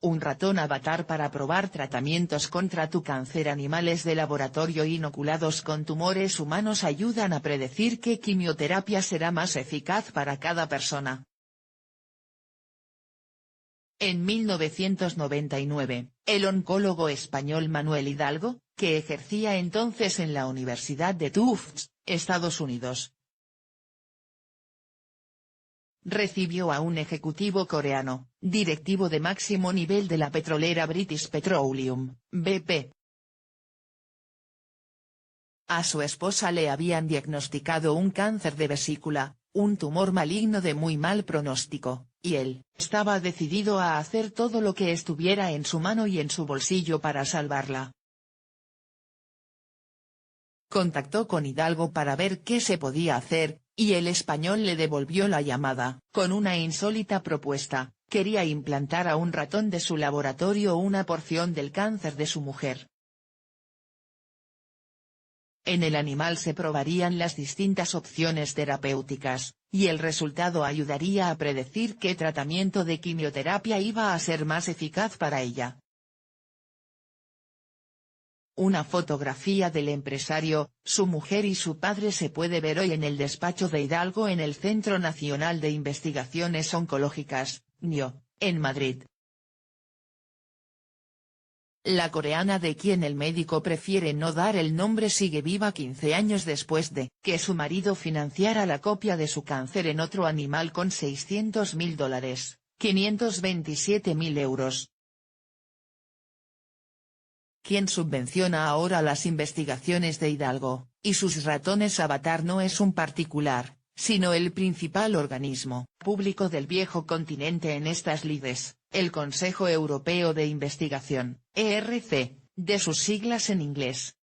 un ratón avatar para probar tratamientos contra tu cáncer. Animales de laboratorio inoculados con tumores humanos ayudan a predecir qué quimioterapia será más eficaz para cada persona. En 1999, el oncólogo español Manuel Hidalgo, que ejercía entonces en la Universidad de Tufts, Estados Unidos, recibió a un ejecutivo coreano, directivo de máximo nivel de la petrolera British Petroleum, BP. A su esposa le habían diagnosticado un cáncer de vesícula, un tumor maligno de muy mal pronóstico, y él estaba decidido a hacer todo lo que estuviera en su mano y en su bolsillo para salvarla. Contactó con Hidalgo para ver qué se podía hacer, y el español le devolvió la llamada, con una insólita propuesta: quería implantar a un ratón de su laboratorio una porción del cáncer de su mujer. En el animal se probarían las distintas opciones terapéuticas, y el resultado ayudaría a predecir qué tratamiento de quimioterapia iba a ser más eficaz para ella. Una fotografía del empresario, su mujer y su padre se puede ver hoy en el despacho de Hidalgo en el Centro Nacional de Investigaciones Oncológicas, CNIO, en Madrid. La coreana, de quien el médico prefiere no dar el nombre, sigue viva 15 años después de que su marido financiara la copia de su cáncer en otro animal con $600.000, 527.000 euros. Quien subvenciona ahora las investigaciones de Hidalgo, y sus ratones avatar, no es un particular, sino el principal organismo público del viejo continente en estas lides, el Consejo Europeo de Investigación, ERC, de sus siglas en inglés.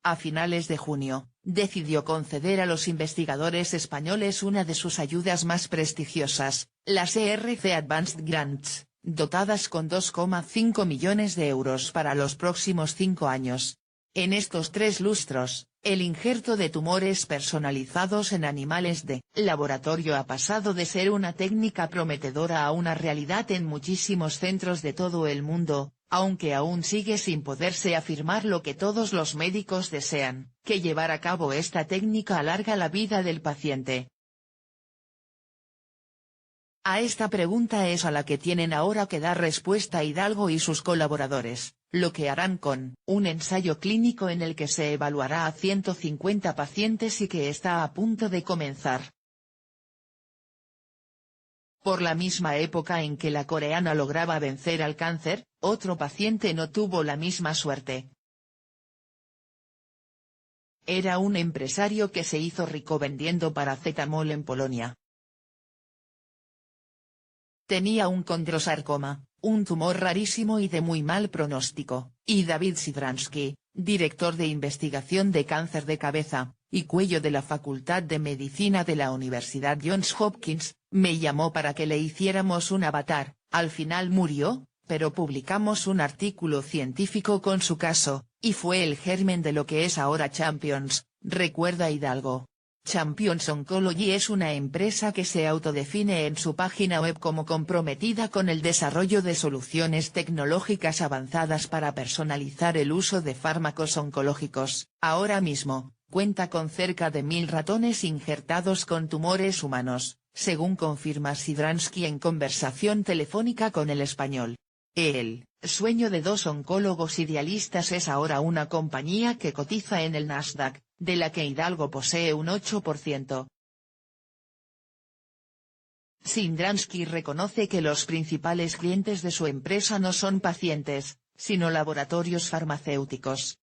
A finales de junio, decidió conceder a los investigadores españoles una de sus ayudas más prestigiosas, las ERC Advanced Grants, dotadas con 2,5 millones de euros para los próximos 5 años. En estos 3 lustros, el injerto de tumores personalizados en animales de laboratorio ha pasado de ser una técnica prometedora a una realidad en muchísimos centros de todo el mundo, aunque aún sigue sin poderse afirmar lo que todos los médicos desean, que llevar a cabo esta técnica alarga la vida del paciente. A esta pregunta es a la que tienen ahora que dar respuesta Hidalgo y sus colaboradores, lo que harán con un ensayo clínico en el que se evaluará a 150 pacientes y que está a punto de comenzar. Por la misma época en que la coreana lograba vencer al cáncer, otro paciente no tuvo la misma suerte. Era un empresario que se hizo rico vendiendo paracetamol en Polonia. Tenía un condrosarcoma, un tumor rarísimo y de muy mal pronóstico, y David Sidransky, director de investigación de cáncer de cabeza y cuello de la Facultad de Medicina de la Universidad Johns Hopkins, me llamó para que le hiciéramos un avatar. Al final murió, pero publicamos un artículo científico con su caso, y fue el germen de lo que es ahora Champions, recuerda Hidalgo. Champions Oncology es una empresa que se autodefine en su página web como comprometida con el desarrollo de soluciones tecnológicas avanzadas para personalizar el uso de fármacos oncológicos. Ahora mismo, cuenta con cerca de 1000 ratones injertados con tumores humanos, según confirma Sidransky en conversación telefónica con El Español. El sueño de 2 oncólogos idealistas es ahora una compañía que cotiza en el Nasdaq, de la que Hidalgo posee un 8%. Sidransky reconoce que los principales clientes de su empresa no son pacientes, sino laboratorios farmacéuticos.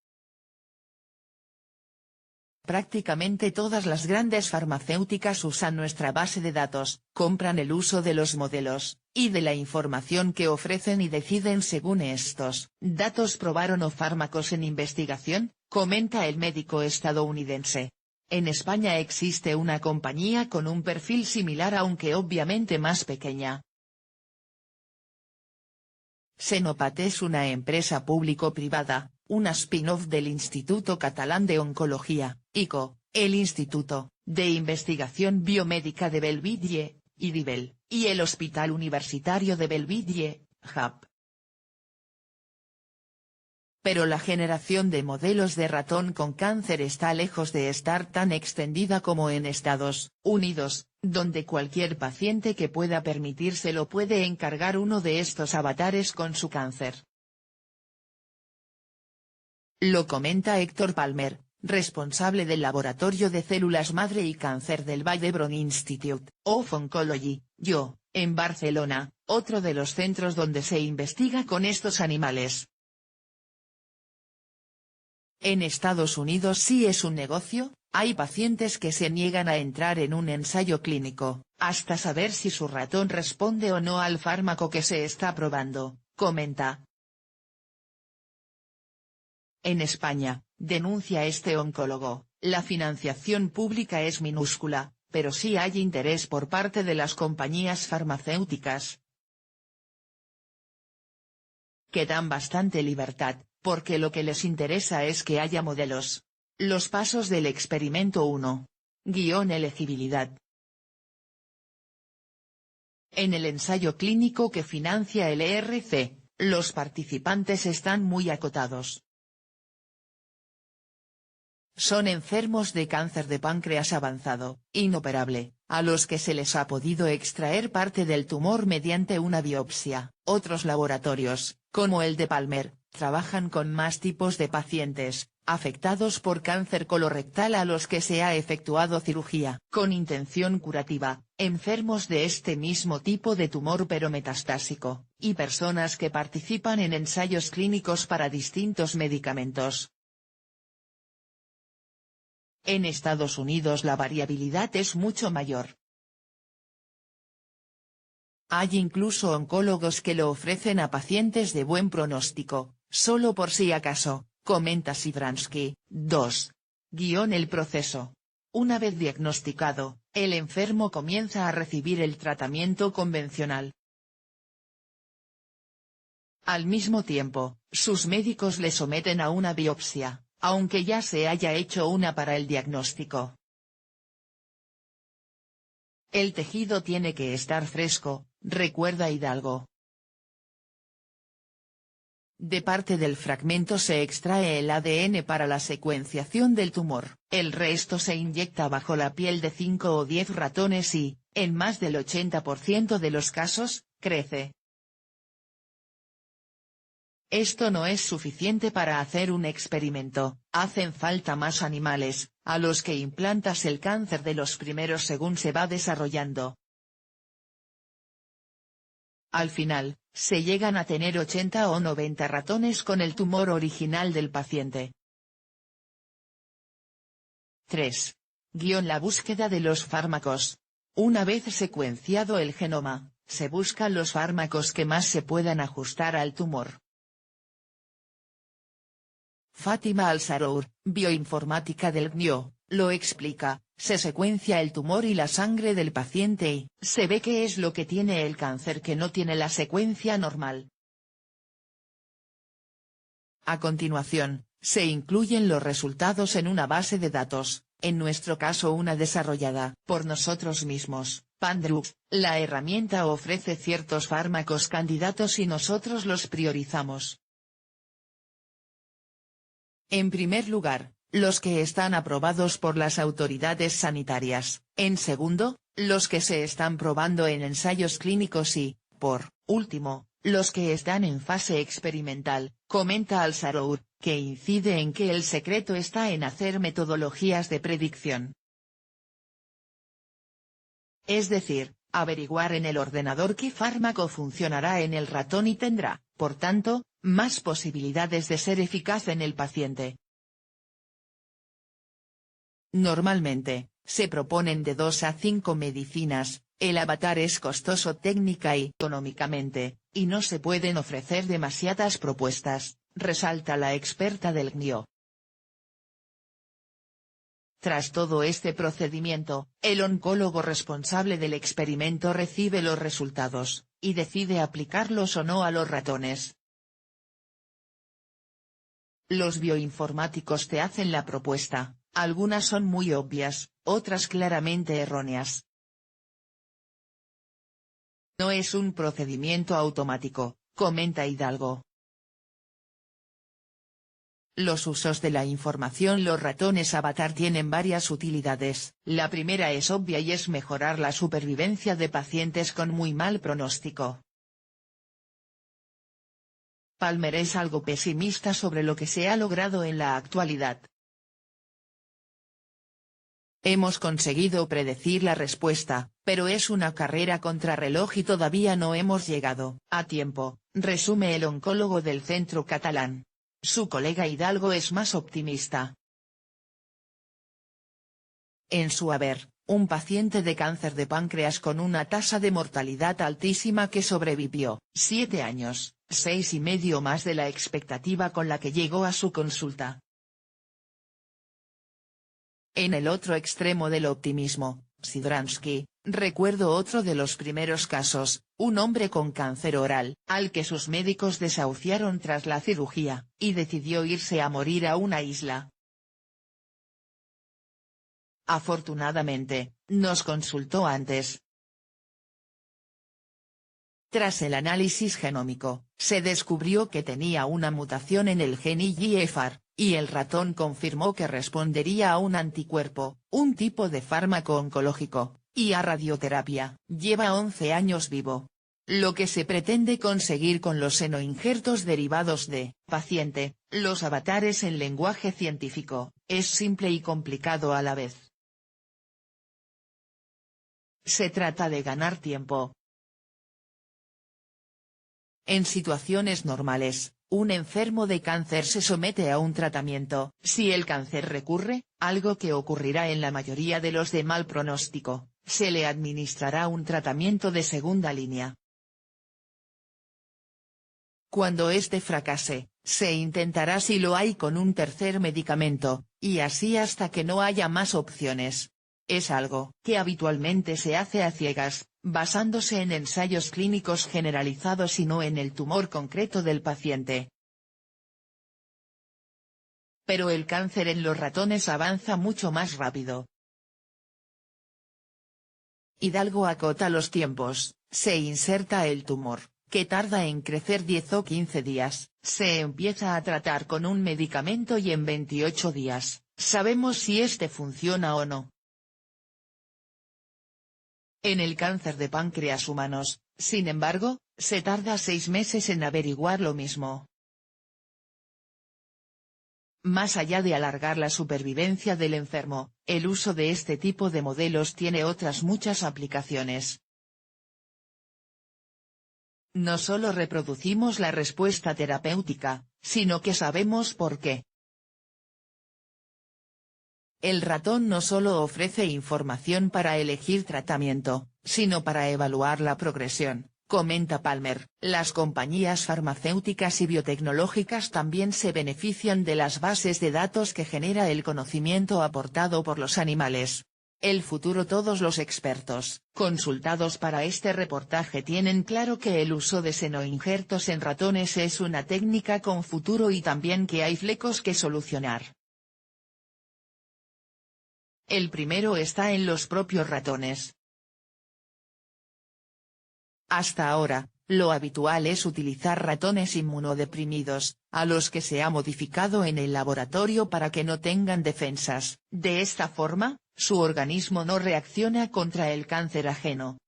Prácticamente todas las grandes farmacéuticas usan nuestra base de datos, compran el uso de los modelos, y de la información que ofrecen y deciden según estos datos probar o no fármacos en investigación, comenta el médico estadounidense. En España existe una compañía con un perfil similar aunque obviamente más pequeña. Senopat es una empresa público-privada, una spin-off del Instituto Catalán de Oncología, ICO, el Instituto de Investigación Biomédica de Belvidere, IDIBEL, y el Hospital Universitario de Belvidere, JAP. Pero la generación de modelos de ratón con cáncer está lejos de estar tan extendida como en Estados Unidos, donde cualquier paciente que pueda permitírselo puede encargar uno de estos avatares con su cáncer. Lo comenta Héctor Palmer, responsable del Laboratorio de Células Madre y Cáncer del Vall d'Hebron Institute of Oncology, en Barcelona, otro de los centros donde se investiga con estos animales. En Estados Unidos sí es un negocio, hay pacientes que se niegan a entrar en un ensayo clínico, hasta saber si su ratón responde o no al fármaco que se está probando, comenta. En España, denuncia este oncólogo, la financiación pública es minúscula, pero sí hay interés por parte de las compañías farmacéuticas, que dan bastante libertad, porque lo que les interesa es que haya modelos. Los pasos del experimento 1. Elegibilidad. En el ensayo clínico que financia el ERC, los participantes están muy acotados. Son enfermos de cáncer de páncreas avanzado, inoperable, a los que se les ha podido extraer parte del tumor mediante una biopsia. Otros laboratorios, como el de Palmer, trabajan con más tipos de pacientes, afectados por cáncer colorectal a los que se ha efectuado cirugía con intención curativa, enfermos de este mismo tipo de tumor pero metastásico, y personas que participan en ensayos clínicos para distintos medicamentos. En Estados Unidos la variabilidad es mucho mayor. Hay incluso oncólogos que lo ofrecen a pacientes de buen pronóstico, solo por si acaso, comenta Sidransky. 2. El proceso. Una vez diagnosticado, el enfermo comienza a recibir el tratamiento convencional. Al mismo tiempo, sus médicos le someten a una biopsia, aunque ya se haya hecho una para el diagnóstico. El tejido tiene que estar fresco, recuerda Hidalgo. De parte del fragmento se extrae el ADN para la secuenciación del tumor, el resto se inyecta bajo la piel de 5 o 10 ratones y, en más del 80% de los casos, crece. Esto no es suficiente para hacer un experimento, hacen falta más animales, a los que implantas el cáncer de los primeros según se va desarrollando. Al final, se llegan a tener 80 o 90 ratones con el tumor original del paciente. 3. La búsqueda de los fármacos. Una vez secuenciado el genoma, se buscan los fármacos que más se puedan ajustar al tumor. Fátima Al-Sarour, bioinformática del GNIO, lo explica, se secuencia el tumor y la sangre del paciente y se ve qué es lo que tiene el cáncer que no tiene la secuencia normal. A continuación, se incluyen los resultados en una base de datos, en nuestro caso una desarrollada por nosotros mismos, PanDrugs. La herramienta ofrece ciertos fármacos candidatos y nosotros los priorizamos. En primer lugar, los que están aprobados por las autoridades sanitarias, en segundo, los que se están probando en ensayos clínicos y, por último, los que están en fase experimental, comenta Al-Sarour, que incide en que el secreto está en hacer metodologías de predicción. Es decir, averiguar en el ordenador qué fármaco funcionará en el ratón y tendrá, por tanto, más posibilidades de ser eficaz en el paciente. Normalmente, se proponen de 2 a 5 medicinas, el avatar es costoso técnica y económicamente, y no se pueden ofrecer demasiadas propuestas, resalta la experta del GNIO. Tras todo este procedimiento, el oncólogo responsable del experimento recibe los resultados, y decide aplicarlos o no a los ratones. Los bioinformáticos te hacen la propuesta, algunas son muy obvias, otras claramente erróneas. No es un procedimiento automático, comenta Hidalgo. Los usos de la información. Los ratones avatar tienen varias utilidades. La primera es obvia y es mejorar la supervivencia de pacientes con muy mal pronóstico. Palmer es algo pesimista sobre lo que se ha logrado en la actualidad. Hemos conseguido predecir la respuesta, pero es una carrera contrarreloj y todavía no hemos llegado a tiempo, resume el oncólogo del centro catalán. Su colega Hidalgo es más optimista. En su haber, un paciente de cáncer de páncreas con una tasa de mortalidad altísima que sobrevivió 7 años, 6 y medio más de la expectativa con la que llegó a su consulta. En el otro extremo del optimismo, Sidransky, recuerdo otro de los primeros casos, un hombre con cáncer oral, al que sus médicos desahuciaron tras la cirugía, y decidió irse a morir a una isla. Afortunadamente, nos consultó antes. Tras el análisis genómico, se descubrió que tenía una mutación en el gen IGFR, y el ratón confirmó que respondería a un anticuerpo, un tipo de fármaco oncológico, y a radioterapia. Lleva 11 años vivo. Lo que se pretende conseguir con los senoinjertos derivados de paciente, los avatares en lenguaje científico, es simple y complicado a la vez. Se trata de ganar tiempo. En situaciones normales, un enfermo de cáncer se somete a un tratamiento. Si el cáncer recurre, algo que ocurrirá en la mayoría de los de mal pronóstico, se le administrará un tratamiento de segunda línea. Cuando este fracase, se intentará si lo hay con un tercer medicamento, y así hasta que no haya más opciones. Es algo que habitualmente se hace a ciegas, basándose en ensayos clínicos generalizados y no en el tumor concreto del paciente. Pero el cáncer en los ratones avanza mucho más rápido. Hidalgo acota los tiempos, se inserta el tumor, que tarda en crecer 10 o 15 días, se empieza a tratar con un medicamento y en 28 días, sabemos si este funciona o no. En el cáncer de páncreas humanos, sin embargo, se tarda 6 meses en averiguar lo mismo. Más allá de alargar la supervivencia del enfermo, el uso de este tipo de modelos tiene otras muchas aplicaciones. No solo reproducimos la respuesta terapéutica, sino que sabemos por qué. El ratón no solo ofrece información para elegir tratamiento, sino para evaluar la progresión, comenta Palmer. Las compañías farmacéuticas y biotecnológicas también se benefician de las bases de datos que genera el conocimiento aportado por los animales. El futuro. Todos los expertos, consultados para este reportaje, tienen claro que el uso de senoinjertos en ratones es una técnica con futuro y también que hay flecos que solucionar. El primero está en los propios ratones. Hasta ahora, lo habitual es utilizar ratones inmunodeprimidos, a los que se ha modificado en el laboratorio para que no tengan defensas. De esta forma, su organismo no reacciona contra el cáncer ajeno.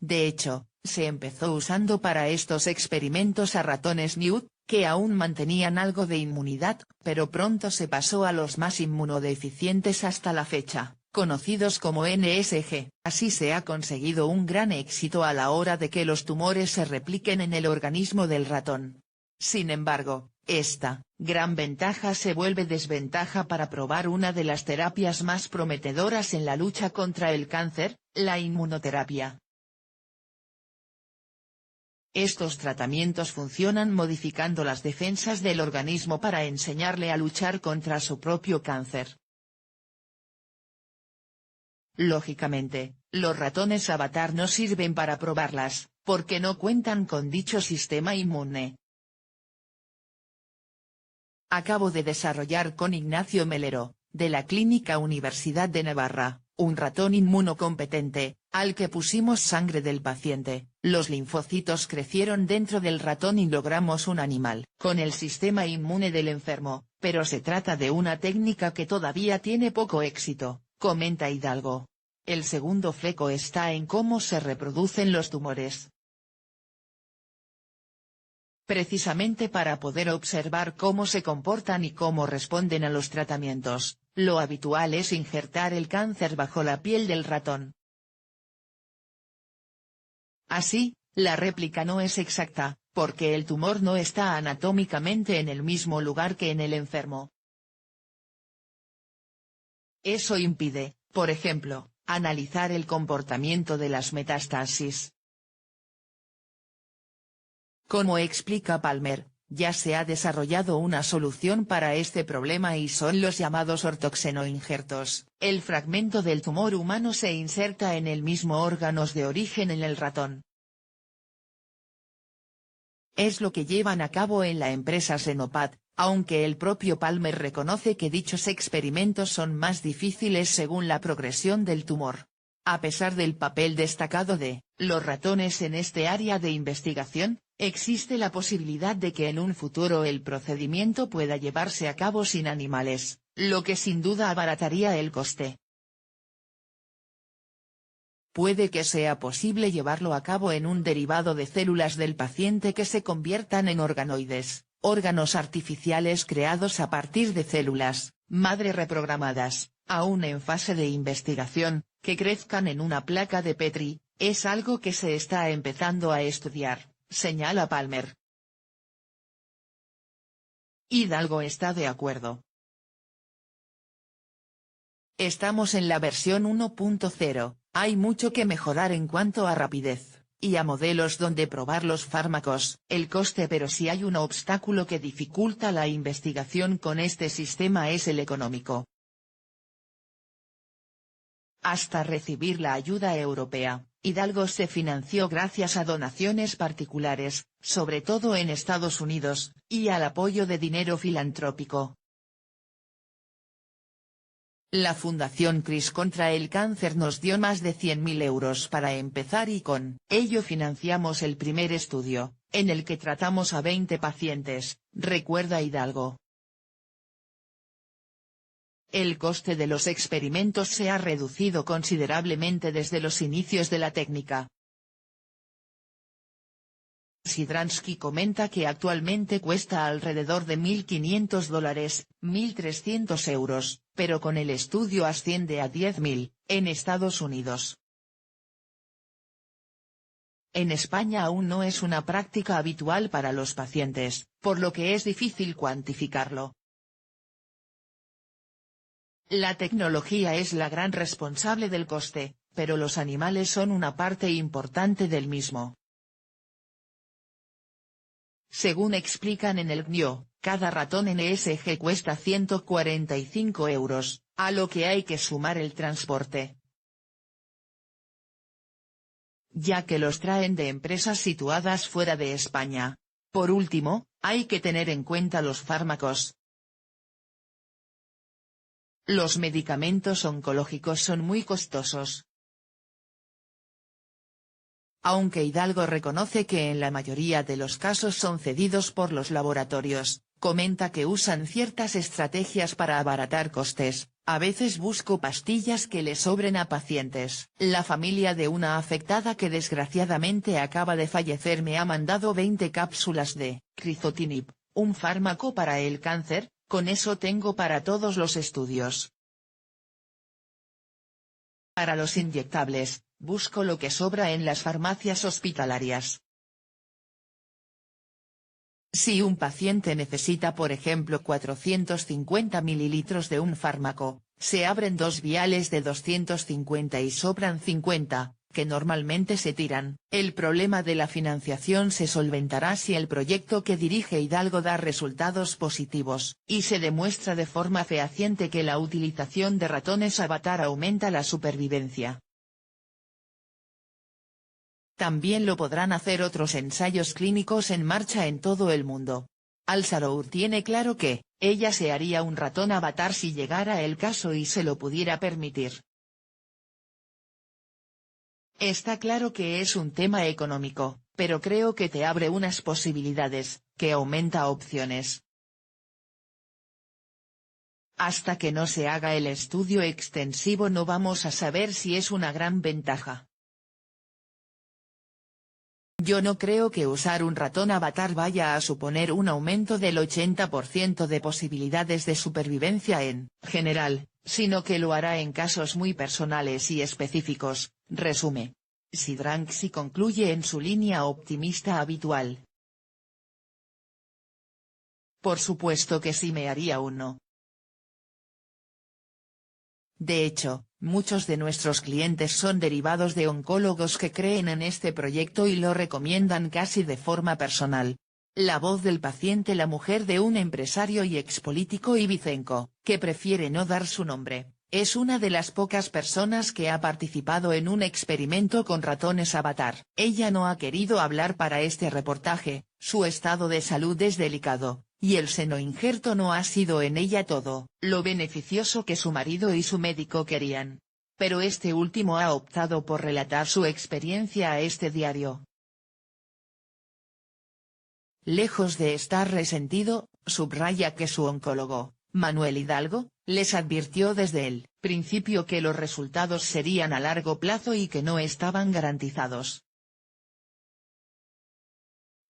De hecho, se empezó usando para estos experimentos a ratones Newt, que aún mantenían algo de inmunidad, pero pronto se pasó a los más inmunodeficientes hasta la fecha, conocidos como NSG. Así se ha conseguido un gran éxito a la hora de que los tumores se repliquen en el organismo del ratón. Sin embargo, esta gran ventaja se vuelve desventaja para probar una de las terapias más prometedoras en la lucha contra el cáncer, la inmunoterapia. Estos tratamientos funcionan modificando las defensas del organismo para enseñarle a luchar contra su propio cáncer. Lógicamente, los ratones avatar no sirven para probarlas, porque no cuentan con dicho sistema inmune. Acabo de desarrollar con Ignacio Melero, de la Clínica Universidad de Navarra, un ratón inmunocompetente, al que pusimos sangre del paciente, los linfocitos crecieron dentro del ratón y logramos un animal con el sistema inmune del enfermo, pero se trata de una técnica que todavía tiene poco éxito, comenta Hidalgo. El segundo foco está en cómo se reproducen los tumores. Precisamente para poder observar cómo se comportan y cómo responden a los tratamientos, lo habitual es injertar el cáncer bajo la piel del ratón. Así, la réplica no es exacta, porque el tumor no está anatómicamente en el mismo lugar que en el enfermo. Eso impide, por ejemplo, analizar el comportamiento de las metástasis. Como explica Palmer, ya se ha desarrollado una solución para este problema y son los llamados ortoxenoinjertos. El fragmento del tumor humano se inserta en el mismo órganos de origen en el ratón. Es lo que llevan a cabo en la empresa Xenopad, aunque el propio Palmer reconoce que dichos experimentos son más difíciles según la progresión del tumor. A pesar del papel destacado de los ratones en este área de investigación, existe la posibilidad de que en un futuro el procedimiento pueda llevarse a cabo sin animales, lo que sin duda abarataría el coste. Puede que sea posible llevarlo a cabo en un derivado de células del paciente que se conviertan en organoides, órganos artificiales creados a partir de células madre reprogramadas, aún en fase de investigación, que crezcan en una placa de Petri, es algo que se está empezando a estudiar, señala Palmer. Hidalgo está de acuerdo. Estamos en la versión 1.0, hay mucho que mejorar en cuanto a rapidez, y a modelos donde probar los fármacos, el coste, pero si hay un obstáculo que dificulta la investigación con este sistema es el económico. Hasta recibir la ayuda europea, Hidalgo se financió gracias a donaciones particulares, sobre todo en Estados Unidos, y al apoyo de dinero filantrópico. La Fundación CRIS contra el cáncer nos dio más de 100.000 euros para empezar y con ello financiamos el primer estudio, en el que tratamos a 20 pacientes, recuerda Hidalgo. El coste de los experimentos se ha reducido considerablemente desde los inicios de la técnica. Sidransky comenta que actualmente cuesta alrededor de $1.500, 1.300 euros, pero con el estudio asciende a 10.000, en Estados Unidos. En España aún no es una práctica habitual para los pacientes, por lo que es difícil cuantificarlo. La tecnología es la gran responsable del coste, pero los animales son una parte importante del mismo. Según explican en el GNIO, cada ratón NSG cuesta 145 euros, a lo que hay que sumar el transporte, ya que los traen de empresas situadas fuera de España. Por último, hay que tener en cuenta los fármacos. Los medicamentos oncológicos son muy costosos. Aunque Hidalgo reconoce que en la mayoría de los casos son cedidos por los laboratorios, comenta que usan ciertas estrategias para abaratar costes. A veces busco pastillas que le sobren a pacientes. La familia de una afectada que desgraciadamente acaba de fallecer me ha mandado 20 cápsulas de crizotinib, un fármaco para el cáncer, con eso tengo para todos los estudios. Para los inyectables, busco lo que sobra en las farmacias hospitalarias. Si un paciente necesita por ejemplo 450 mililitros de un fármaco, se abren 2 viales de 250 y sobran 50, que normalmente se tiran. El problema de la financiación se solventará si el proyecto que dirige Hidalgo da resultados positivos, y se demuestra de forma fehaciente que la utilización de ratones avatar aumenta la supervivencia. También lo podrán hacer otros ensayos clínicos en marcha en todo el mundo. Al-Sarour tiene claro que, ella se haría un ratón avatar si llegara el caso y se lo pudiera permitir. Está claro que es un tema económico, pero creo que te abre unas posibilidades, que aumenta opciones. Hasta que no se haga el estudio extensivo no vamos a saber si es una gran ventaja. Yo no creo que usar un ratón avatar vaya a suponer un aumento del 80% de posibilidades de supervivencia en general, sino que lo hará en casos muy personales y específicos, resume. Sidransky concluye en su línea optimista habitual. Por supuesto que sí me haría uno. De hecho, muchos de nuestros clientes son derivados de oncólogos que creen en este proyecto y lo recomiendan casi de forma personal. La voz del paciente, la mujer de un empresario y expolítico ibicenco, que prefiere no dar su nombre, es una de las pocas personas que ha participado en un experimento con ratones avatar. Ella no ha querido hablar para este reportaje, su estado de salud es delicado, y el seno injerto no ha sido en ella todo lo beneficioso que su marido y su médico querían. Pero este último ha optado por relatar su experiencia a este diario. Lejos de estar resentido, subraya que su oncólogo, Manuel Hidalgo, les advirtió desde el principio que los resultados serían a largo plazo y que no estaban garantizados.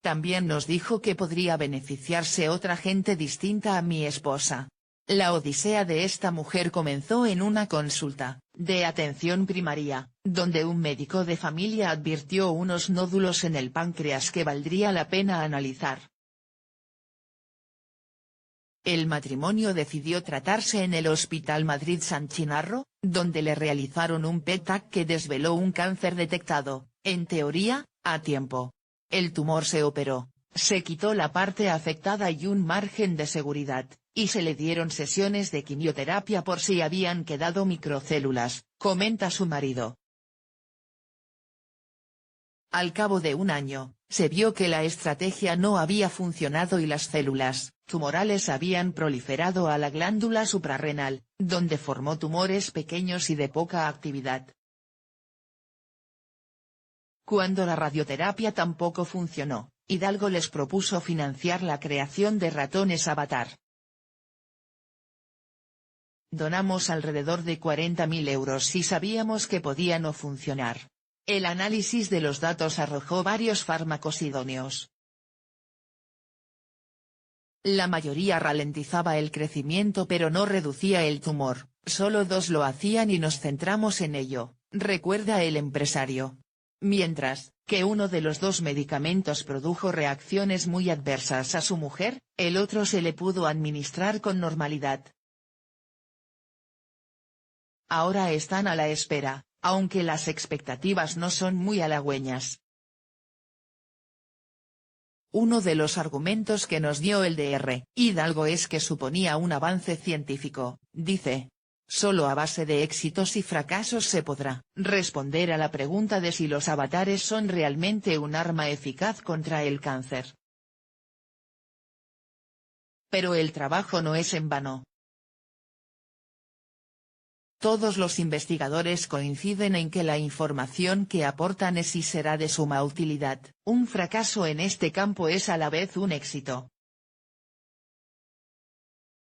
También nos dijo que podría beneficiarse otra gente distinta a mi esposa. La odisea de esta mujer comenzó en una consulta de atención primaria, donde un médico de familia advirtió unos nódulos en el páncreas que valdría la pena analizar. El matrimonio decidió tratarse en el Hospital Madrid San Chinarro, donde le realizaron un PET-TAC que desveló un cáncer detectado, en teoría, a tiempo. El tumor se operó, se quitó la parte afectada y un margen de seguridad, y se le dieron sesiones de quimioterapia por si habían quedado microcélulas, comenta su marido. Al cabo de un año, se vio que la estrategia no había funcionado y las células tumorales habían proliferado a la glándula suprarrenal, donde formó tumores pequeños y de poca actividad. Cuando la radioterapia tampoco funcionó, Hidalgo les propuso financiar la creación de ratones avatar. Donamos alrededor de 40.000 euros y sabíamos que podía no funcionar. El análisis de los datos arrojó varios fármacos idóneos. La mayoría ralentizaba el crecimiento pero no reducía el tumor, solo 2 lo hacían y nos centramos en ello, recuerda el empresario. Mientras que uno de los 2 medicamentos produjo reacciones muy adversas a su mujer, el otro se le pudo administrar con normalidad. Ahora están a la espera, aunque las expectativas no son muy halagüeñas. Uno de los argumentos que nos dio el Dr. Hidalgo es que suponía un avance científico, dice. Solo a base de éxitos y fracasos se podrá responder a la pregunta de si los avatares son realmente un arma eficaz contra el cáncer. Pero el trabajo no es en vano. Todos los investigadores coinciden en que la información que aportan es y será de suma utilidad. Un fracaso en este campo es a la vez un éxito.